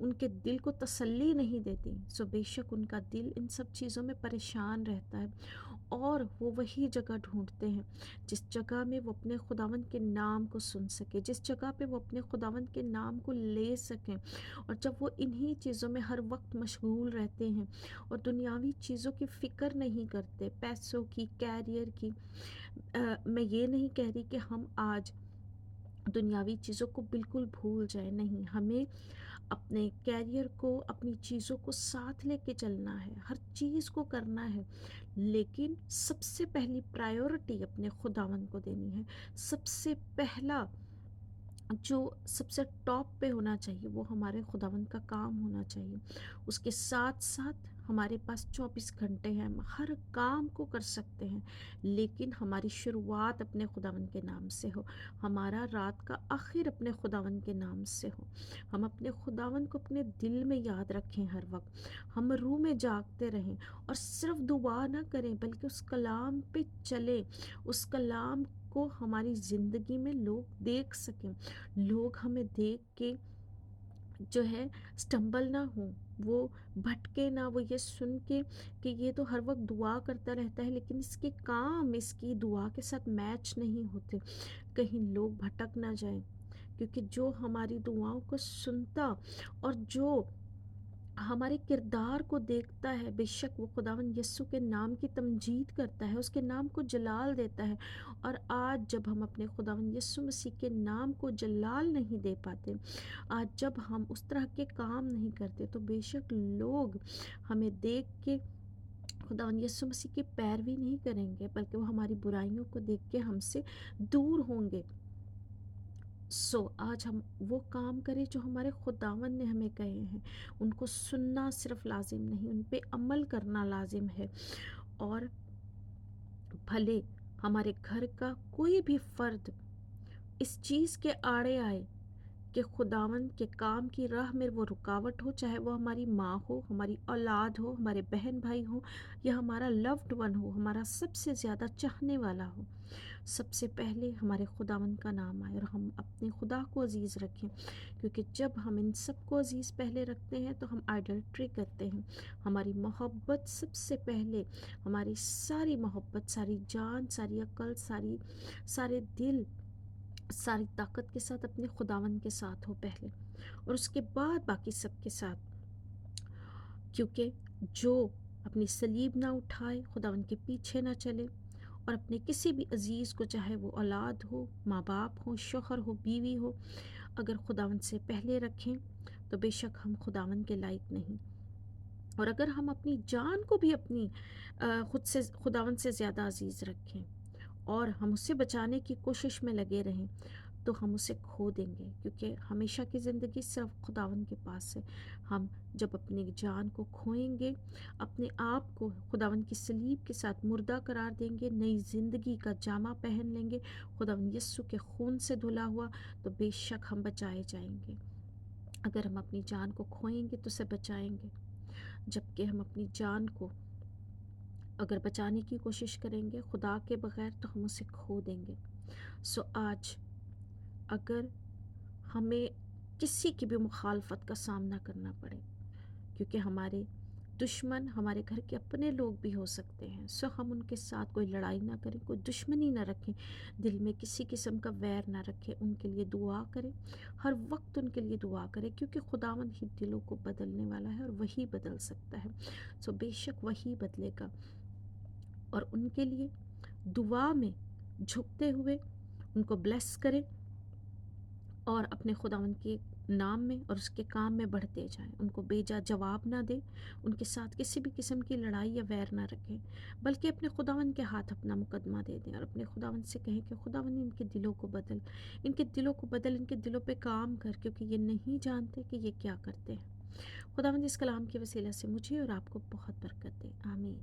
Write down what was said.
ان کے دل کو تسلی نہیں دیتی، سو بے شک ان کا دل ان سب چیزوں میں پریشان رہتا ہے، اور وہ وہی جگہ ڈھونڈتے ہیں جس جگہ میں وہ اپنے خداوند کے نام کو سن سکے، جس جگہ پہ وہ اپنے خداوند کے نام کو لے سکیں۔ اور جب وہ انہی چیزوں میں ہر وقت مشغول رہتے ہیں اور دنیاوی چیزوں کی فکر نہیں کرتے، پیسوں کی، کیریئر کی، میں یہ نہیں کہہ رہی کہ ہم آج دنیاوی چیزوں کو بالکل بھول جائیں، نہیں، ہمیں اپنے کیریئر کو، اپنی چیزوں کو ساتھ لے کے چلنا ہے، ہر چیز کو کرنا ہے، لیکن سب سے پہلی پرائیورٹی اپنے خداوند کو دینی ہے۔ سب سے پہلا جو سب سے ٹاپ پہ ہونا چاہیے وہ ہمارے خداوند کا کام ہونا چاہیے۔ اس کے ساتھ ساتھ ہمارے پاس 24 گھنٹے ہیں، ہم ہر کام کو کر سکتے ہیں، لیکن ہماری شروعات اپنے خداوند کے نام سے ہو، ہمارا رات کا آخر اپنے خداوند کے نام سے ہو، ہم اپنے خداوند کو اپنے دل میں یاد رکھیں ہر وقت، ہم روح میں جاگتے رہیں اور صرف دعا نہ کریں بلکہ اس کلام پہ چلیں، اس کلام کو ہماری زندگی میں لوگ دیکھ سکیں، لوگ ہمیں دیکھ کے جو ہے سٹمبل نہ ہوں، وہ بھٹکے نہ، وہ یہ سن کے کہ یہ تو ہر وقت دعا کرتا رہتا ہے لیکن اس کے کام اس کی دعا کے ساتھ میچ نہیں ہوتے، کہیں لوگ بھٹک نہ جائیں، کیونکہ جو ہماری دعاؤں کو سنتا اور جو ہمارے کردار کو دیکھتا ہے، بے شک وہ خداوند یسوع کے نام کی تمجید کرتا ہے، اس کے نام کو جلال دیتا ہے۔ اور آج جب ہم اپنے خداوند یسوع مسیح کے نام کو جلال نہیں دے پاتے، آج جب ہم اس طرح کے کام نہیں کرتے، تو بے شک لوگ ہمیں دیکھ کے خداوند یسوع مسیح کی پیروی نہیں کریں گے، بلکہ وہ ہماری برائیوں کو دیکھ کے ہم سے دور ہوں گے۔ آج ہم وہ کام کریں جو ہمارے خداوند نے ہمیں کہے ہیں، ان کو سننا صرف لازم نہیں، ان پہ عمل کرنا لازم ہے، اور بھلے ہمارے گھر کا کوئی بھی فرد اس چیز کے آڑے آئے کہ خداوند کے کام کی راہ میں وہ رکاوٹ ہو، چاہے وہ ہماری ماں ہو، ہماری اولاد ہو، ہمارے بہن بھائی ہو، یا ہمارا لوڈ ون ہو، ہمارا سب سے زیادہ چاہنے والا ہو، سب سے پہلے ہمارے خداوند کا نام آئے اور ہم اپنے خدا کو عزیز رکھیں، کیونکہ جب ہم ان سب کو عزیز پہلے رکھتے ہیں تو ہم آئیڈلٹری کرتے ہیں۔ ہماری محبت سب سے پہلے، ہماری ساری محبت، ساری جان، ساری عقل، سارے دل، ساری طاقت کے ساتھ اپنے خداوند کے ساتھ ہو پہلے، اور اس کے بعد باقی سب کے ساتھ، کیونکہ جو اپنی صلیب نہ اٹھائے، خداوند کے پیچھے نہ چلے، اور اپنے کسی بھی عزیز کو، چاہے وہ اولاد ہو، ماں باپ ہو، شوہر ہو، بیوی ہو، اگر خداوند سے پہلے رکھیں تو بے شک ہم خداوند کے لائق نہیں۔ اور اگر ہم اپنی جان کو بھی اپنی خداوند سے زیادہ عزیز رکھیں اور ہم اسے بچانے کی کوشش میں لگے رہیں، تو ہم اسے کھو دیں گے، کیونکہ ہمیشہ کی زندگی صرف خداوند کے پاس ہے۔ ہم جب اپنی جان کو کھوئیں گے، اپنے آپ کو خداوند کی صلیب کے ساتھ مردہ قرار دیں گے، نئی زندگی کا جامہ پہن لیں گے، خداوند یسوع کے خون سے دھلا ہوا، تو بے شک ہم بچائے جائیں گے۔ اگر ہم اپنی جان کو کھوئیں گے تو اسے بچائیں گے، جبکہ ہم اپنی جان کو اگر بچانے کی کوشش کریں گے خدا کے بغیر تو ہم اسے کھو دیں گے۔ آج اگر ہمیں کسی کی بھی مخالفت کا سامنا کرنا پڑے، کیونکہ ہمارے دشمن ہمارے گھر کے اپنے لوگ بھی ہو سکتے ہیں، ہم ان کے ساتھ کوئی لڑائی نہ کریں، کوئی دشمنی نہ رکھیں، دل میں کسی قسم کا ویر نہ رکھیں، ان کے لیے دعا کریں، ہر وقت ان کے لیے دعا کریں، کیونکہ خداوند ہی دلوں کو بدلنے والا ہے اور وہی بدل سکتا ہے، بے شک وہی بدلے گا، اور ان کے لیے دعا میں جھکتے ہوئے ان کو بلیس کریں، اور اپنے خداوند کے نام میں اور اس کے کام میں بڑھتے جائیں، ان کو بیجا جواب نہ دیں، ان کے ساتھ کسی بھی قسم کی لڑائی یا ویر نہ رکھیں، بلکہ اپنے خداوند کے ہاتھ اپنا مقدمہ دے دیں اور اپنے خداوند سے کہیں کہ خداوند ان کے دلوں کو بدل، ان کے دلوں کو بدل، ان کے دلوں پہ کام کر، کیونکہ یہ نہیں جانتے کہ یہ کیا کرتے ہیں۔ خداوند اس کلام کے وسیلہ سے مجھے اور آپ کو بہت برکت دے، آمین۔